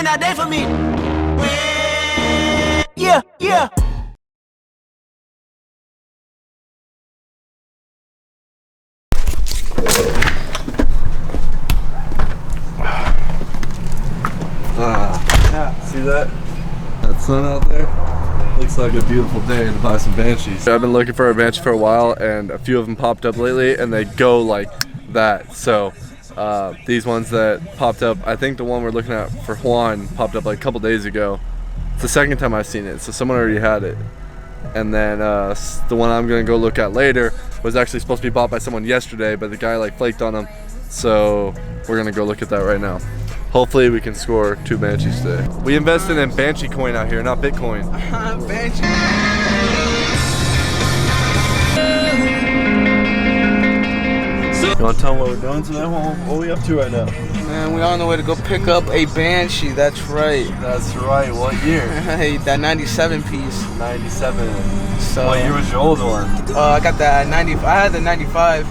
been that day for me. Yeah, yeah. See that? That sun out there? Looks like a beautiful day to buy some Banshees. I've been looking for a Banshee for a while, and a few of them popped up lately, and they go like that. So these ones that popped up, I think the one we're looking at for Juan popped up like a couple days ago. It's the second time I've seen it, so someone already had it. And then the one I'm gonna go look at later was actually supposed to be bought by someone yesterday, but the guy like flaked on him. So we're gonna go look at that right now. Hopefully we can score 2 Banshees today. We invested in Banshee coin out here, not Bitcoin. Banshee. You wanna tell them what we're doing today? What are we up to right now? Man, we're on the way to go pick up a Banshee, that's right. That's right, what year? Hey, that 97 piece. 97. So, What year was your old one? I got that 90, I had the 95.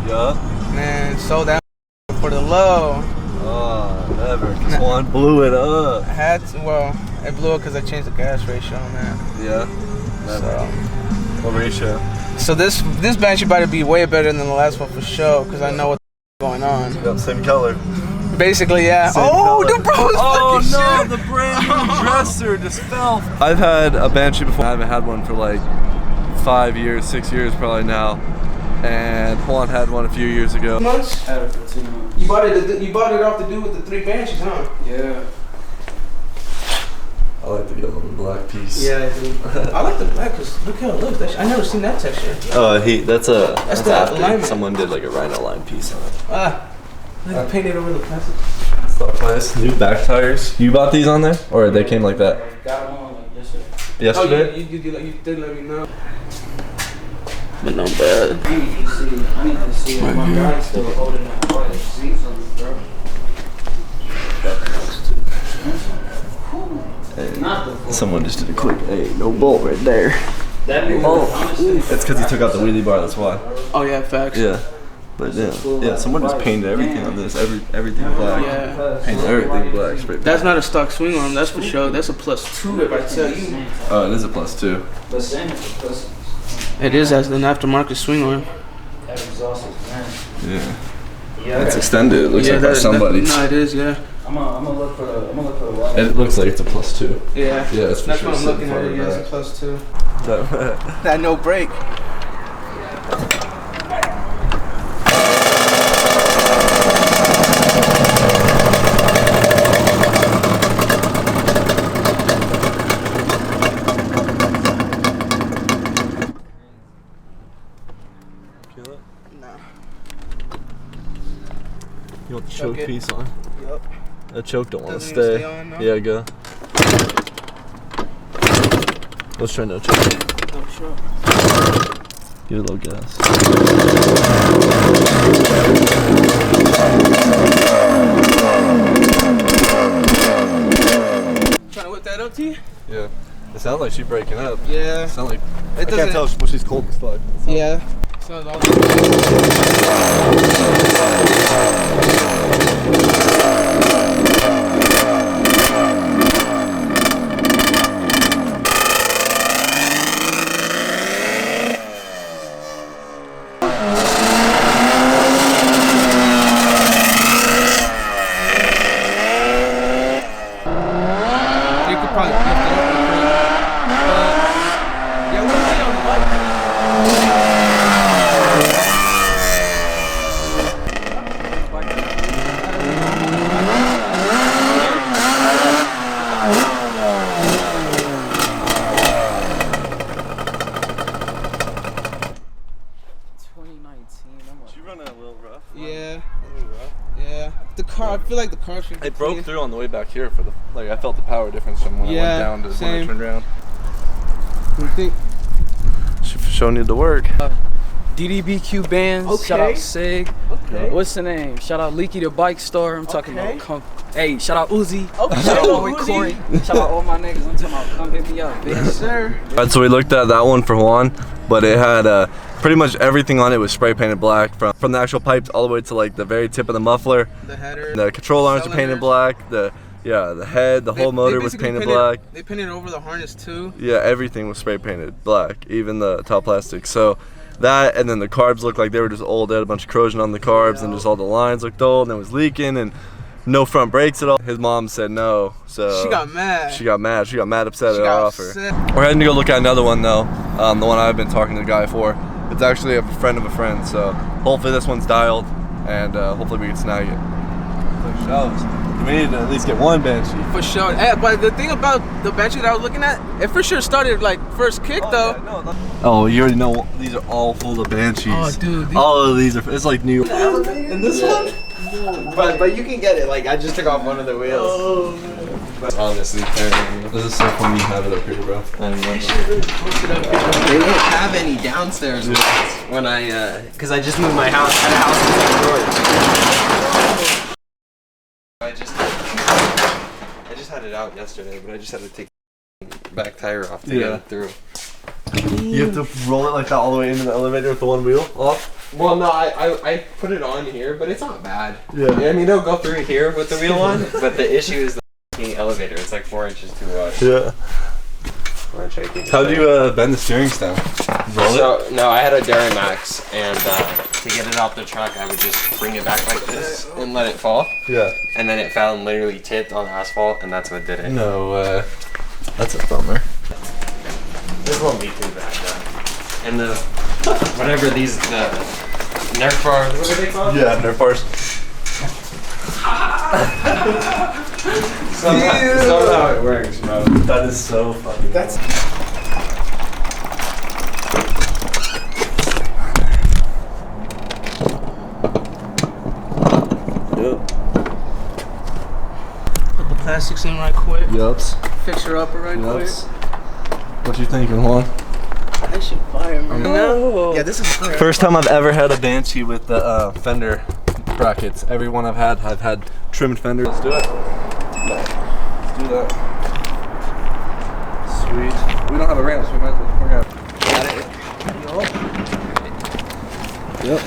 Yup. Man, sold that for the low. Oh, never. This one blew it up. I had to, well, it blew up because I changed the gas ratio on that. Yeah? Never. What ratio? So this Banshee better be way better than the last one for sure, because I know what's going on. Yep, same color. Basically, yeah. Same oh, color. the bro's Oh no, shit. the brand new dresser just fell. I've had a Banshee before. I haven't had one for like 5 years, 6 years probably now. And Juan had one a few years ago. Months? Had it for 2 months. You bought it off the dude with the 3 Banshees, huh? Yeah. I like the yellow and black piece. Yeah, I do. I like the black because look how it looks. I never seen that texture. That's the after. alignment. Someone did like a rhino line piece on it. Like painted over the plastic. Stock nice. New back tires. You bought these on there? Or they came like that? Got them on like yesterday. Yesterday? Oh, you did let me know. But not bad. I need to see if my guy's still holding that white seats on the bro. Hey, someone just did a quick, hey, no bolt right there. That nigga, honestly. That's because he took out the wheelie bar, that's why. Oh yeah, facts. Yeah. But yeah, someone just painted everything on this, everything black. Yeah. Painted everything black, straight That's black. not a stock swing arm, that's for sure. That's a +2 if I tell you. Oh, it is a +2. But same as the pussy. It is as an aftermarket swing arm. That exhaust is nice. Yeah. Yeah. It's extended, it looks like by somebody. No, it is, yeah. I'm gonna look for the white. It looks like it's a +2. Yeah. Yeah, it's for That's sure what I'm looking sitting at. Yeah, farther it's a +2. That no break. You want the Choke choke it. piece on? Yep. The choke don't want to Doesn't even stay. stay on, no? Yeah, go. Let's try no choke. Oh, sure. Give it a little gas. Trying to whip that up to you? Yeah. It sounds like she's breaking up. Yeah. It sounds like It I can't tell when she's cold as fuck. Yeah. Sounds all You could probably lift it up real quick. Yeah, we'll see on the bike. She running a little rough. Yeah. Yeah. The car, I feel like the car should be It broke clean. through on the way back here for the I felt the power difference from when I Yeah, went down to when same. I turned around. You think? She for sure needed to work. DDBQ bands. Okay. Shout out Sig. Okay. What's the name? Shout out Leaky the Bike Store. I'm talking Okay. about hey, shout out Uzi. Okay. Shout out Roy Uzi. Corey. Shout out all my niggas. I'm talking about come hit me up, bitch. Yes, sir. Alright, so we looked at that one for Juan, but it had pretty much everything on it was spray painted black, from the actual pipes all the way to like the very tip of the muffler. The header. The control arms are painted Cylinders. black. Yeah, the head, the whole motor was painted black. They painted over the harness too. Yeah, everything was spray painted black, even the top plastic. So that, and then the carbs looked like they were just old. They had a bunch of corrosion on the carbs, and just all the lines looked old, and it was leaking, and no front brakes at all. His mom said no, so she got mad. She got mad. She got mad upset at our offer. Upset. We're heading to go look at another one though. The one I've been talking to the guy for. It's actually a friend of a friend, so hopefully this one's dialed, and hopefully we can snag it. For sure. We need to at least get one Banshee. For sure. Hey, but the thing about the Banshee that I was looking at, it for sure started like first kick though. Yeah, no. Oh, you already know these are all full of Banshees. Oh, dude. All of these are. It's like new. And this one. But you can get it. Like I just took off one of the wheels. Oh. Honestly, this is so funny you have it up here, bro. They didn't have any downstairs when because I just moved my house. Had a house in I just had it out yesterday, but I just had to take the back tire off to get it through. You have to roll it like that all the way into the elevator with the one wheel off? Well, no, I put it on here, but it's not bad. Yeah. I mean, it'll go through here with the wheel on, but the issue is the elevator. It's like 4 inches too wide. Yeah. 4 inch hiking. How do you bend the steering stem? Roll it? No, I had a Duramax, and to get it off the truck, I would just bring it back like this and let it fall. Yeah. And then it fell and literally tipped on asphalt, and that's what did it. No way. That's a bummer. This won't be too bad though. And the whatever these the Nerf bars, what are they called? Yeah, Nerf bars. Somehow it works, bro. That is so funny. That's Put the plastics in right quick. Yups. Fix her up right quick. What you thinking, Juan? That shit fire, man. Oh. Yeah, this is fire. First time I've ever had a Banshee with the fender brackets. Every one I've had trimmed fenders. Let's do it. Let's do that. Sweet. We don't have a ramp, so we might as well. We're gonna. Got it. Yep.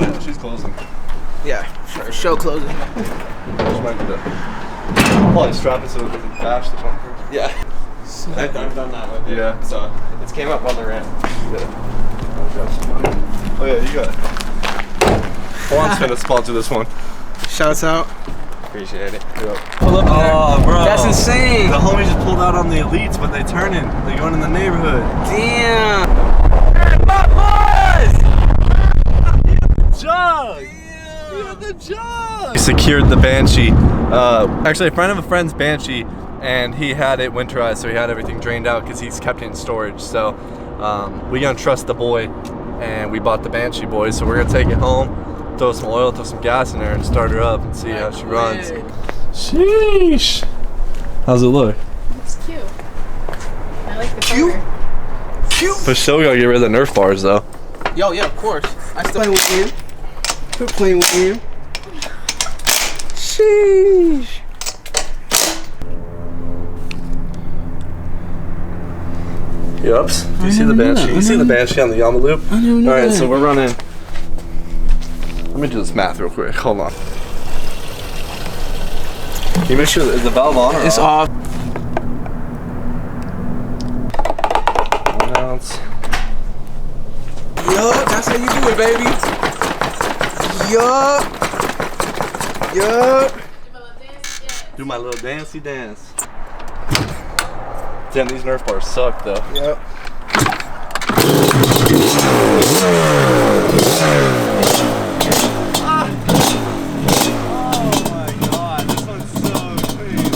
Oh, she's closing. Yeah, for show closing. She might be I'll probably strap it so it doesn't bash the bumper. yeah. I've done that with it. Yeah. So it came up on the ramp. Oh yeah, you got it. Juan's gonna sponsor this one. Shouts out. Appreciate it. Yep. Pull up Oh, there. bro. That's insane. The homies just pulled out on the elites, but they turning. They going in the neighborhood. Damn. Hey, MOPBOYZ! Jug! Yeah, the jug! We secured the Banshee. Actually, a friend of a friend's Banshee, and he had it winterized, so he had everything drained out because he's kept it in storage. So we gonna trust the boy, and we bought the Banshee, boys. So we're gonna take it home, throw some oil, throw some gas in there, and start her up and see how she runs. Sheesh! How's it look? It's cute. I like the color. Cute. For sure, we gotta get rid of the Nerf bars though. Yo, yeah, of course. I still play with you. Quit playing with you. Sheesh. Yups. Do you see the Banshee? You see the Banshee on the Yama loop? I never knew Alright, that. so we're running. Let me do this math real quick. Hold on. Can you make sure, is the valve on or It's off? off. 1 ounce. Yup, that's how you do it, baby. Yup. Yup. Do my little dancey dance. Damn, these Nerf bars suck though. Yep. Oh my god, this one's so clean.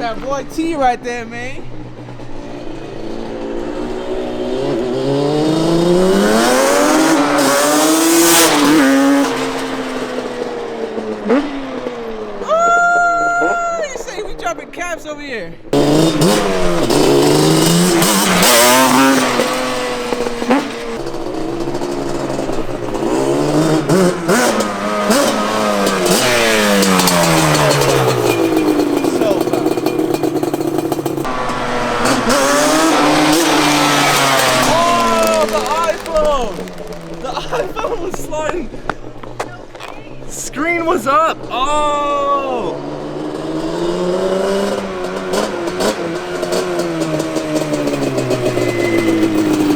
that boy T right there, man. Oh, you say we dropping caps over here. Screen was up. Oh.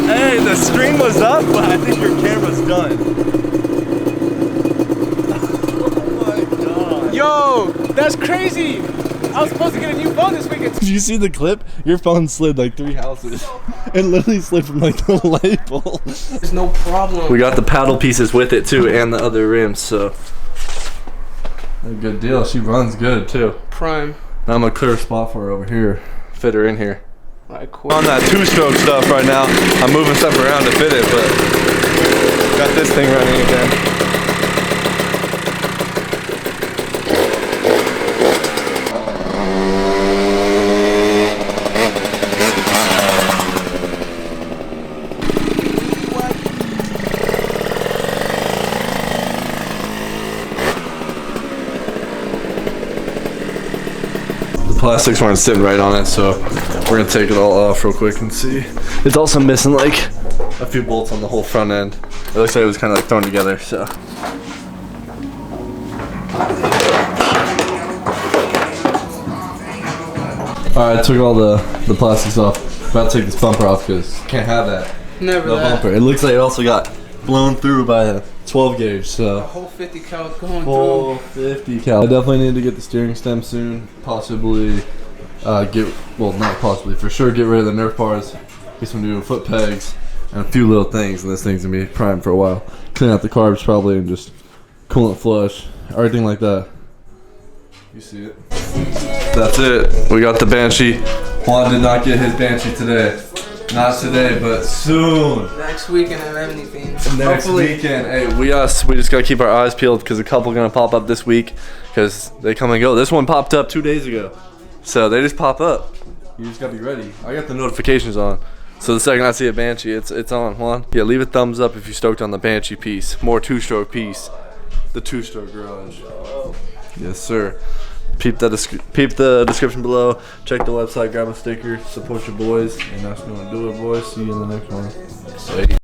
Hey, the screen was up, but I think your camera's done. Oh my god. Yo, that's crazy. I was supposed to get a new phone this weekend. Did you see the clip? Your phone slid like 3 houses. It literally slid from like the light bulb. There's no problem. We got the paddle pieces with it too, and the other rims, so. A good deal. She runs good too. Prime. Now I'm gonna clear a spot for her over here. Fit her in here. Alright, cool. On that 2-stroke stuff right now. I'm moving stuff around to fit it, but got this thing running again. Plastics weren't sitting right on it, so we're gonna take it all off real quick and see. It's also missing like a few bolts on the whole front end. It looks like it was kind of like thrown together, so. Alright, I took all the plastics off. About to take this bumper off because can't have that. Never No that. bumper. It looks like it also got blown through by a 12 gauge, so. The whole 50 cal going Full through. 50 cal. I definitely need to get the steering stem soon. Possibly not possibly, for sure get rid of the Nerf bars, get some new foot pegs, and a few little things, and this thing's gonna be primed for a while. Clean out the carbs probably and just coolant flush, everything like that. You see it? That's it. We got the Banshee. Juan did not get his Banshee today. Not today, but soon. Next weekend I have anything. Next weekend. Hey, we just gotta keep our eyes peeled because a couple gonna pop up this week because they come and go. This one popped up 2 days ago. So they just pop up. You just gotta be ready. I got the notifications on. So the second I see a Banshee, it's on, Juan. Yeah, leave a thumbs up if you're stoked on the Banshee piece. More 2-stroke piece. The 2-stroke garage. Yes, sir. Peep the description below. Check the website, grab a sticker, support your boys, and that's gonna do it, boys. See you in the next one.